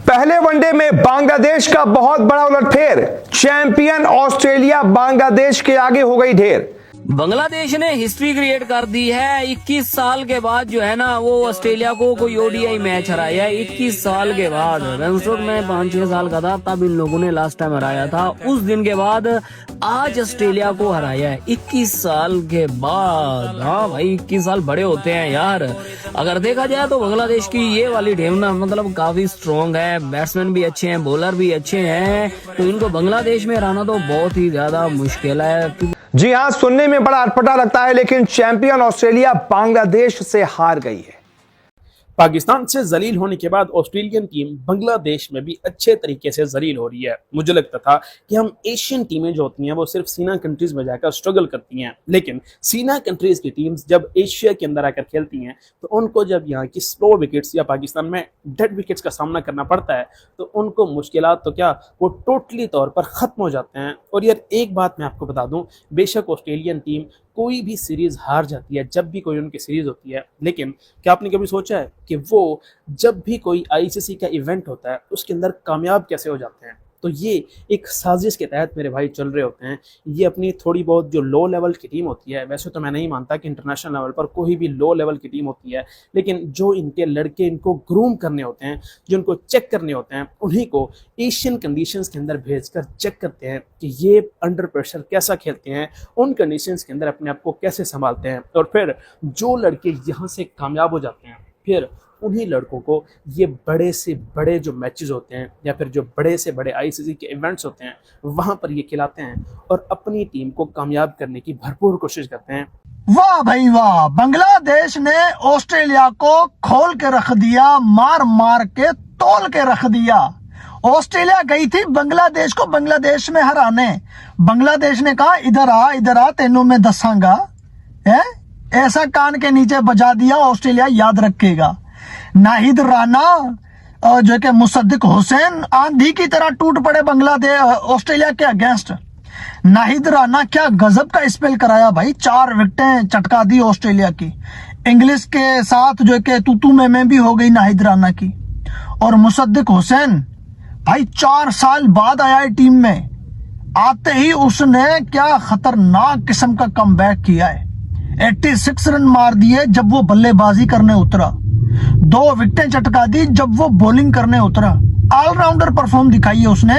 पहले वनडे में बांग्लादेश का बहुत बड़ा उलटफेर। चैंपियन ऑस्ट्रेलिया बांग्लादेश के आगे हो गई ढेर। बांग्लादेश ने हिस्ट्री क्रिएट कर दी है। 21 साल के बाद जो है ना वो ऑस्ट्रेलिया को कोई ओडीआई मैच हराया है। 21 साल के बाद रन स्ट्रोक में 5-6 साल का था तब इन लोगों ने लास्ट टाइम हराया था। उस दिन के बाद आज ऑस्ट्रेलिया को हराया है 21 साल के बाद। हाँ भाई 21 साल बड़े होते हैं यार। अगर देखा जाए तो बांग्लादेश की ये वाली टीम ना मतलब काफी स्ट्रॉन्ग है। बैट्समैन भी अच्छे हैं, बॉलर भी अच्छे हैं, तो इनको बांग्लादेश में हराना तो बहुत ही ज्यादा मुश्किल है। जी हां, सुनने में बड़ा अटपटा लगता है, लेकिन चैंपियन ऑस्ट्रेलिया बांग्लादेश से हार गई है। पाकिस्तान से जलील होने के बाद ऑस्ट्रेलियन टीम बांग्लादेश में भी अच्छे तरीके से जलील हो रही है। मुझे लगता था कि हम एशियन टीमें जो होती हैं वो सिर्फ सीना कंट्रीज में जाकर स्ट्रगल करती हैं, लेकिन सीना कंट्रीज की टीम्स जब एशिया के अंदर आकर खेलती हैं तो उनको जब यहाँ की स्लो विकेट्स या पाकिस्तान में डेड विकेट्स का सामना करना पड़ता है तो उनको मुश्किलात तो क्या वो टोटली तौर पर खत्म हो जाते हैं। और यार एक बात मैं आपको बता दूं, बेशक ऑस्ट्रेलियन टीम कोई भी सीरीज हार जाती है जब भी कोई उनकी सीरीज होती है, लेकिन क्या आपने कभी सोचा है कि वो जब भी कोई आईसीसी का इवेंट होता है उसके अंदर कामयाब कैसे हो जाते हैं? तो ये एक साजिश के तहत मेरे भाई चल रहे होते हैं। ये अपनी थोड़ी बहुत जो लो लेवल की टीम होती है, वैसे तो मैं नहीं मानता कि इंटरनेशनल लेवल पर कोई भी लो लेवल की टीम होती है, लेकिन जो इनके लड़के इनको ग्रूम करने होते हैं, जो इनको चेक करने होते हैं, उन्हीं को एशियन कंडीशंस के अंदर भेजकर चेक करते हैं कि ये अंडर प्रेशर कैसा खेलते हैं, उन कंडीशंस के अंदर अपने आप को कैसे संभालते हैं। और फिर जो लड़के यहाँ से कामयाब हो जाते हैं, फिर उन्हीं लड़कों को ये बड़े से बड़े जो मैचेस होते हैं या फिर जो बड़े से बड़े आईसीसी के इवेंट्स होते हैं वहां पर ये खिलाते हैं और अपनी टीम को कामयाब करने की भरपूर कोशिश करते हैं। वाह भाई वाह, बांग्लादेश ने ऑस्ट्रेलिया को खोल के रख दिया, मार मार के तोल के रख दिया। ऑस्ट्रेलिया गई थी बांग्लादेश को बांग्लादेश में हराने। बांग्लादेश ने कहा इधर आ तेनों में दसांगा है, ऐसा कान के नीचे बजा दिया। ऑस्ट्रेलिया याद रखेगा। नाहिद राना जो कि मुसद्दिक हुसैन आंधी की तरह टूट पड़े बांग्लादेश ऑस्ट्रेलिया के अगेंस्ट। नाहिद राना क्या गजब का स्पेल कराया भाई, 4 विकेटें चटका दी ऑस्ट्रेलिया की। इंग्लिश के साथ जो कि तूतू में भी हो गई नाहिद राना की। और मुसद्दिक हुसैन भाई 4 साल बाद आया है टीम में, आते ही उसने क्या खतरनाक किस्म का कमबैक किया है। 86 रन मार दिए जब वो बल्लेबाजी करने उतरा, 2 विकेटें चटका दी जब वो बॉलिंग करने उतरा। ऑलराउंडर परफॉर्म दिखाई है उसने,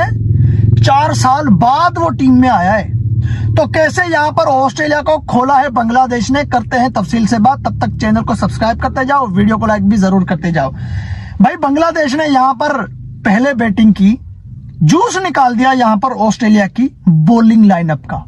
4 साल बाद वो टीम में आया है। तो कैसे यहाँ पर ऑस्ट्रेलिया को खोला है बांग्लादेश ने, करते हैं तफसील से बात। तब तक चैनल को सब्सक्राइब करते जाओ, वीडियो को लाइक भी जरूर करते जाओ। भाई बांग्लादेश ने यहाँ पर पहले बैटिंग की, जूस निकाल दिया यहाँ पर ऑस्ट्रेलिया की बॉलिंग लाइनअप का।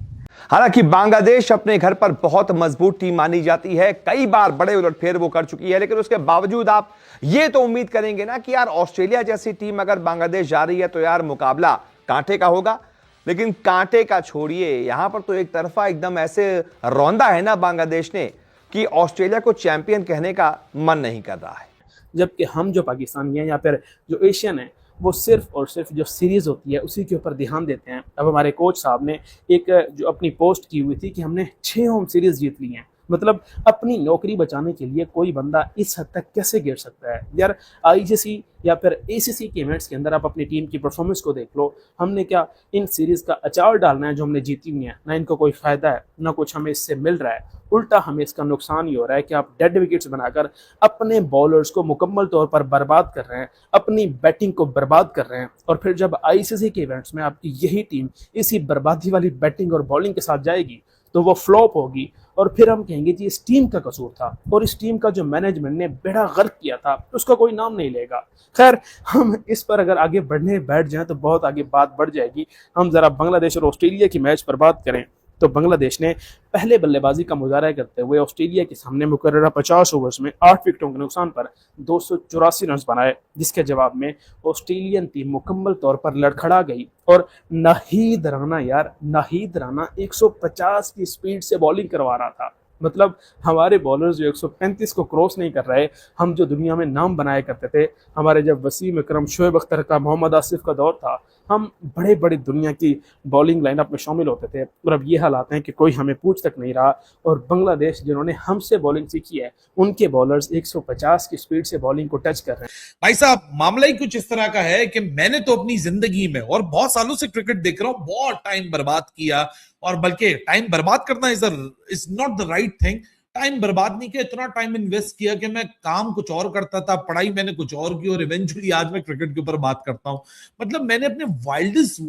हालांकि बांग्लादेश अपने घर पर बहुत मजबूत टीम मानी जाती है, कई बार बड़े उलटफेर वो कर चुकी है, लेकिन उसके बावजूद आप ये तो उम्मीद करेंगे ना कि यार ऑस्ट्रेलिया जैसी टीम अगर बांग्लादेश जा रही है तो यार मुकाबला कांटे का होगा। लेकिन कांटे का छोड़िए, यहां पर तो एक तरफा एकदम ऐसे रौंदा है ना बांग्लादेश ने कि ऑस्ट्रेलिया को चैंपियन कहने का मन नहीं कर रहा है। जबकि हम जो पाकिस्तानी हैं या फिर जो एशियन है वो सिर्फ और सिर्फ जो सीरीज होती है उसी के ऊपर ध्यान देते हैं। अब हमारे कोच साहब ने एक जो अपनी पोस्ट की हुई थी कि हमने 6 होम सीरीज जीत ली हैं, मतलब अपनी नौकरी बचाने के लिए कोई बंदा इस हद तक कैसे गिर सकता है यार। आईसीसी या फिर एसीसी के इवेंट्स के अंदर आप अपनी टीम की परफॉर्मेंस को देख लो। हमने क्या इन सीरीज का अचार डालना है जो हमने जीती हुई है, ना इनको कोई फायदा है ना कुछ हमें इससे मिल रहा है, उल्टा हमें इसका नुकसान ही हो रहा है कि आप डेड विकेट्स बनाकर अपने बॉलर्स को मुकम्मल तौर पर बर्बाद कर रहे हैं, अपनी बैटिंग को बर्बाद कर रहे हैं। और फिर जब आईसीसी के इवेंट्स में आपकी यही टीम इसी बर्बादी वाली बैटिंग और बॉलिंग के साथ जाएगी तो वो फ्लॉप होगी और फिर हम कहेंगे कि इस टीम का कसूर था और इस टीम का जो मैनेजमेंट ने बेड़ा गर्क किया था उसका कोई नाम नहीं लेगा। खैर, हम इस पर अगर आगे बढ़ने बैठ जाएं तो बहुत आगे बात बढ़ जाएगी। हम जरा बांग्लादेश और ऑस्ट्रेलिया की मैच पर बात करें तो बांग्लादेश ने पहले बल्लेबाजी का मुजाहरा करते हुए ऑस्ट्रेलिया के सामने मुकर्ररा 50 ओवर्स में 8 विकेटों के नुकसान पर 284 रन बनाए, जिसके जवाब में ऑस्ट्रेलियन टीम मुकम्मल तौर पर लड़खड़ा गई। और नाहिद राना 150 की स्पीड से बॉलिंग करवा रहा था। मतलब हमारे बॉलर्स जो 135 को क्रॉस नहीं कर रहे, हम जो दुनिया में नाम बनाया करते थे, हमारे जब वसीम अकरम, शोएब अख्तर का, मोहम्मद आसिफ का दौर था, हम बड़े बड़े दुनिया की बॉलिंग लाइनअप में शामिल होते थे, और अब ये हालात हैं कि कोई हमें पूछ तक नहीं रहा। और बांग्लादेश जिन्होंने हमसे बॉलिंग सीखी है, उनके बॉलर्स 150 की स्पीड से बॉलिंग को टच कर रहे हैं। भाई साहब, मामला ही कुछ इस तरह का है कि मैंने तो अपनी जिंदगी में और बहुत सालों से क्रिकेट देख रहा हूं, बहुत टाइम बर्बाद किया, और बल्कि टाइम बर्बाद करना is not the right thing. Time बर्बाद नहीं किया, इतना टाइम इन्वेस्ट किया कि मैं काम कुछ और करता था, पढ़ाई मैंने कुछ और की, और इवेंचुअली आज मैं क्रिकेट के ऊपर बात करता हूं। मतलब मैंने अपने वाइल्डेस्ट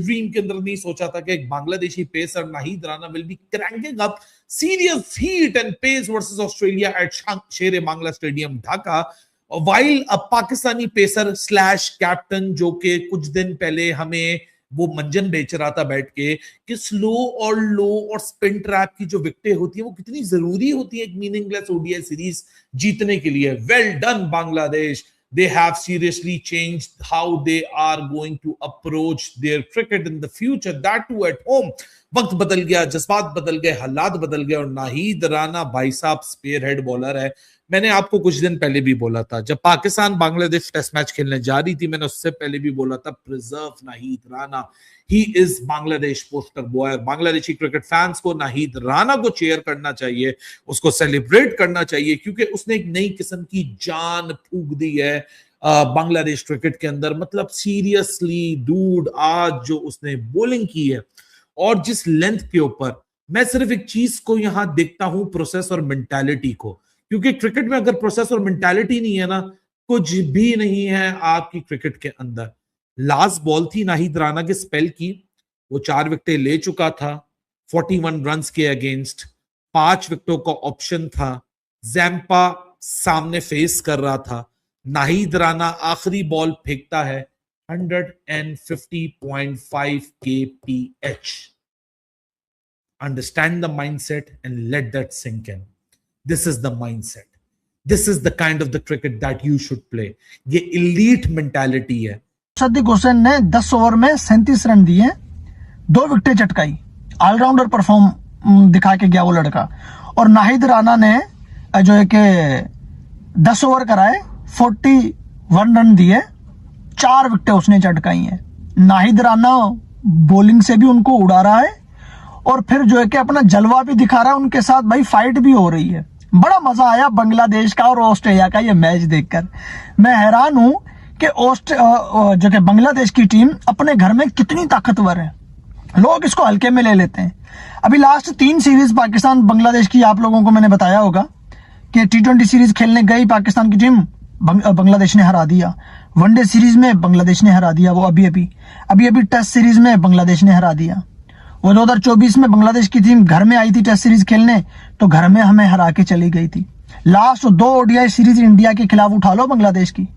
ड्रीम के अंदर नहीं सोचा था कि एक Bangladeshi pacer Nahid Rana will be cranking up serious heat and pace versus Australia at Sher Bangla stadium Dhaka, while a Pakistani pacer slash captain जो कि कुछ दिन पहले हमें वो मंजन बेच रहा था बैठ के कि स्लो और लो और स्पिन ट्रैप की जो विकेटें होती है वो कितनी जरूरी होती है एक मीनिंगलेस ओडीआई सीरीज जीतने के लिए। Well done Bangladesh, they have seriously changed how they are going to approach their cricket in the future, that too at home। वक्त बदल गया, जज्बात बदल गए, हालात बदल गए, और नाहीद राना भाई साहब स्पेयर हेड बॉलर है। मैंने आपको कुछ दिन पहले भी बोला था, जब पाकिस्तान बांग्लादेश टेस्ट मैच खेलने जा रही थी, मैंने उससे पहले भी बोला था preserve Nahid Rana, he is Bangladesh poster boy. Bangladeshi cricket fans को नाहीद राना को चेयर करना चाहिए, उसको सेलिब्रेट करना चाहिए, क्योंकि उसने एक नई किस्म की जान फूंक दी है बांग्लादेश क्रिकेट के अंदर। मतलब सीरियसली डूड, आज जो उसने बॉलिंग की है और जिस लेंथ के ऊपर, मैं सिर्फ एक चीज को यहां देखता हूं, प्रोसेस और मेंटालिटी को, क्योंकि क्रिकेट में अगर प्रोसेस और मेंटालिटी नहीं है ना, कुछ भी नहीं है आपकी क्रिकेट के अंदर। लास्ट बॉल थी नाहीद राना के स्पेल की, वो 4 विकेटें ले चुका था 41 रन्स के अगेंस्ट, 5 विकेटों का ऑप्शन था, जैम्पा सामने फेस कर रहा था, नाहीद राना आखिरी बॉल फेंकता है 150.5 kph। Understand the mindset and let that sink in. This is the mindset. This is the kind of the cricket that you should play. ये elite mentality है। सद्दीक हुसैन ने 10 ओवर में 37 रन दिए, 2 विकेटें चटकाई, ऑलराउंडर परफॉर्म दिखा के गया वो लड़का। और नाहीद राना ने जो है कि 10 ओवर कराए, 41 रन दिए, 4 विकेटें उसने चटकाई हैं। नाहीद राना बॉलिंग से भी उनको उड़ा रहा है, और फिर जो है कि अपना जलवा भी दिखा रहा है, उनके साथ भाई फाइट भी हो रही है। बड़ा मजा आया बांग्लादेश का और ऑस्ट्रेलिया का ये मैच देखकर। मैं हैरान हूं कि जो कि बांग्लादेश की टीम अपने घर में कितनी ताकतवर है, लोग इसको हल्के में ले लेते हैं। अभी लास्ट 3 सीरीज पाकिस्तान बांग्लादेश की आप लोगों को मैंने बताया होगा कि T20 सीरीज खेलने गई पाकिस्तान की टीम, बांग्लादेश ने हरा दिया। वनडे सीरीज में बांग्लादेश ने हरा दिया, वो अभी टेस्ट सीरीज में बांग्लादेश ने हरा दिया। वो 2024 में बांग्लादेश की टीम घर में आई थी टेस्ट सीरीज खेलने, तो घर में हमें हरा के चली गई थी। लास्ट 2 ओडीआई सीरीज इंडिया के खिलाफ उठा लो बांग्लादेश की,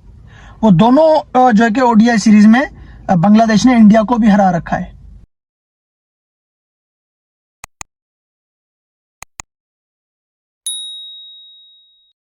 वो दोनों जो है कि ओडीआई सीरीज में बांग्लादेश ने इंडिया को भी हरा रखा है।